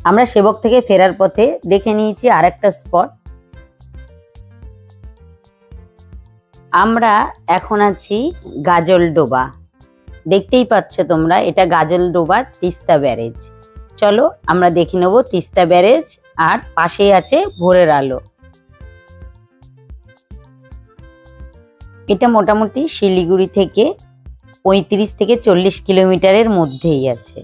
আমরা সেবক থেকে ফেরার পথে দেখে নিয়েছি আরেকটা স্পট। আমরা এখন আছি গাজলডোবা। দেখতেই পাচ্ছ তোমরা, এটা গাজলডোবা তিস্তা ব্যারেজ। চলো আমরা দেখে নেব তিস্তা ব্যারেজ, আর পাশেই আছে ভোরের আলো। এটা মোটামুটি শিলিগুড়ি থেকে 35 থেকে 40 কিলোমিটারের মধ্যেই আছে।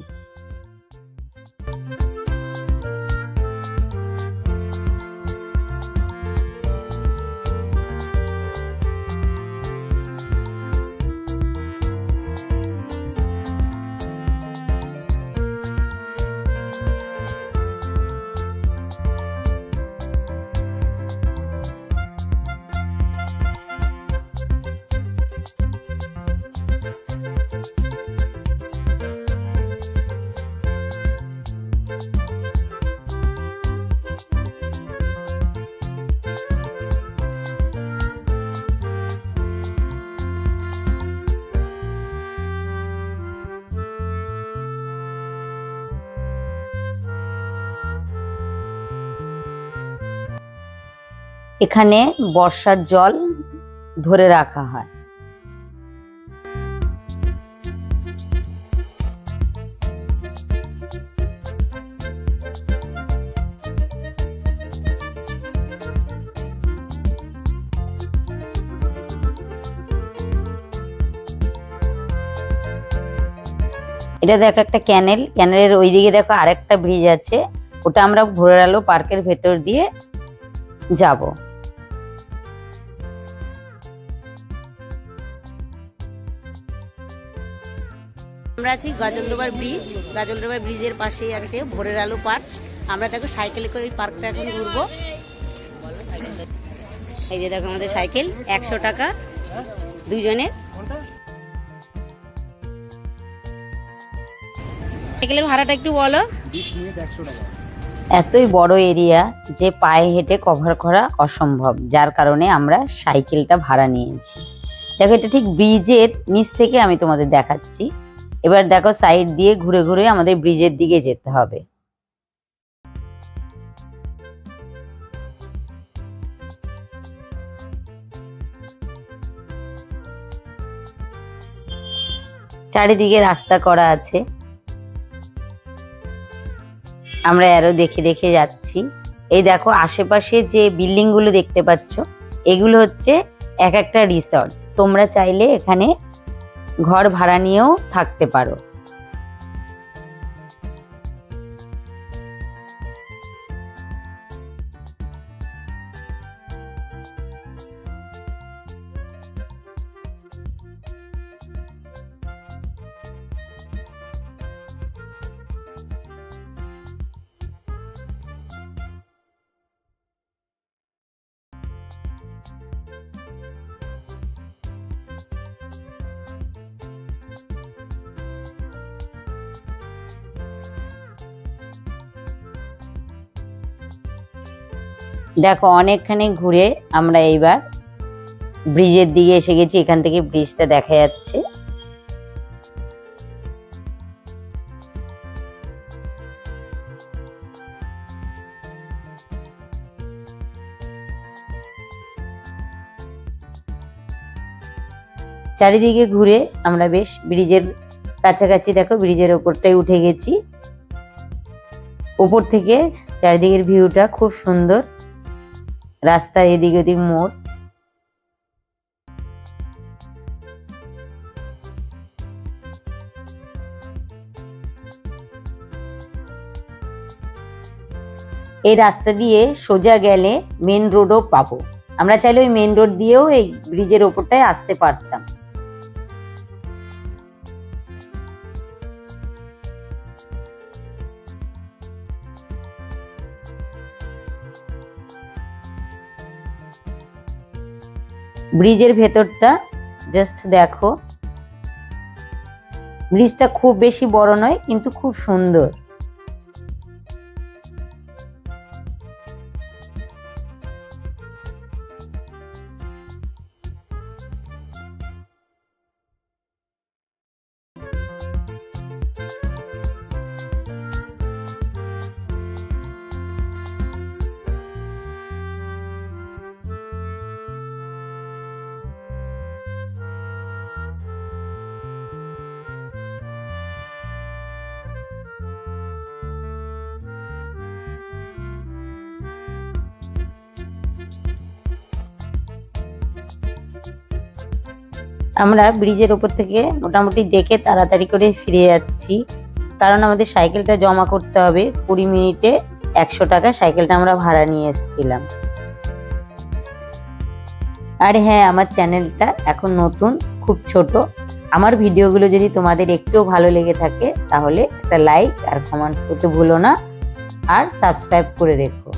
এখানে বর্ষার জল ধরে রাখা হয়। এটা দেখো একটা ক্যানেল, ক্যানেলের ওইদিকে দেখো আরেকটা ব্রিজ আছে, ওটা আমরা ভোরের আলো পার্কের ভেতর দিয়ে যাব। আমরা আছি গাজলডোবার ব্রিজ। গাজলডোবার ব্রিজের পাশেই আছে ভোরের আলো পার্ক। আমরা দেখো সাইকেলে করে এই পার্কটা এখন ঘুরবো। এই যে দেখো আমাদের সাইকেল, 100 টাকা দুজনের। সাইকেলের ভাড়াটা একটু বলো। 20 মিনিট 100 টাকা। এতই বড় এরিয়া যে পায়ে হেঁটে কভার করা অসম্ভব, যার কারণে আমরা সাইকেলটা ভাড়া নিয়েছি। দেখো এটা ঠিক ব্রিজের নিচ থেকে আমি তোমাদের দেখাচ্ছি। এবার দেখো সাইড দিয়ে ঘুরে ঘুরে আমাদের ব্রিজের দিকে যেতে হবে। চারিদিকে রাস্তা করা আছে, আমরা আরো দেখে দেখে যাচ্ছি। এই দেখো আশেপাশে যে বিল্ডিং গুলো দেখতে পাচ্ছ, এগুলো হচ্ছে এক একটা রিসর্ট। তোমরা চাইলে এখানে ঘর ভাড়া নিয়েও থাকতে পারো। দেখো অনেকখানি ঘুরে আমরা এইবার ব্রিজের দিকে এসে গেছি। এখান থেকে ব্রিজটা দেখা যাচ্ছে। চারিদিকে ঘুরে আমরা বেশ ব্রিজের কাছাকাছি, দেখো ব্রিজের ওপরটাই উঠে গেছি। উপর থেকে চারিদিকের ভিউটা খুব সুন্দর, রাস্তার এদিক ওদিক মোড়। এই রাস্তা দিয়ে সোজা গেলে মেন রোডও পাবো। আমরা চাইলে ওই মেন রোড দিয়েও এই ব্রিজের ওপরটায় আসতে পারতাম। ব্রিজের ভেতরটা জাস্ট দেখো, ব্রিজটা খুব বেশি বড় নয় কিন্তু খুব সুন্দর। আমরা ব্রিজের ওপর থেকে মোটামুটি দেখে তাড়াতাড়ি করে ফিরে যাচ্ছি, কারণ আমাদের সাইকেলটা জমা করতে হবে। 20 মিনিটে 100 টাকা সাইকেলটা আমরা ভাড়া নিয়ে এসেছিলাম। আর হ্যাঁ, আমার চ্যানেলটা এখন নতুন, খুব ছোট। আমার ভিডিওগুলো যদি তোমাদের একটুও ভালো লেগে থাকে তাহলে একটা লাইক আর কমেন্টস করতে ভুলো না, আর সাবস্ক্রাইব করে রেখো।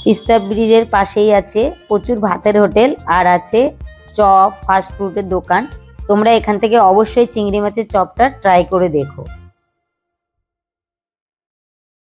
তিস্তা ব্রিজের পাশেই আছে প্রচুর ভাতের হোটেল, আর আছে চপ, ফাস্ট ফুডের দোকান। তোমরা এখান থেকে অবশ্যই চিংড়ি মাছের চপটা ট্রাই করে দেখো।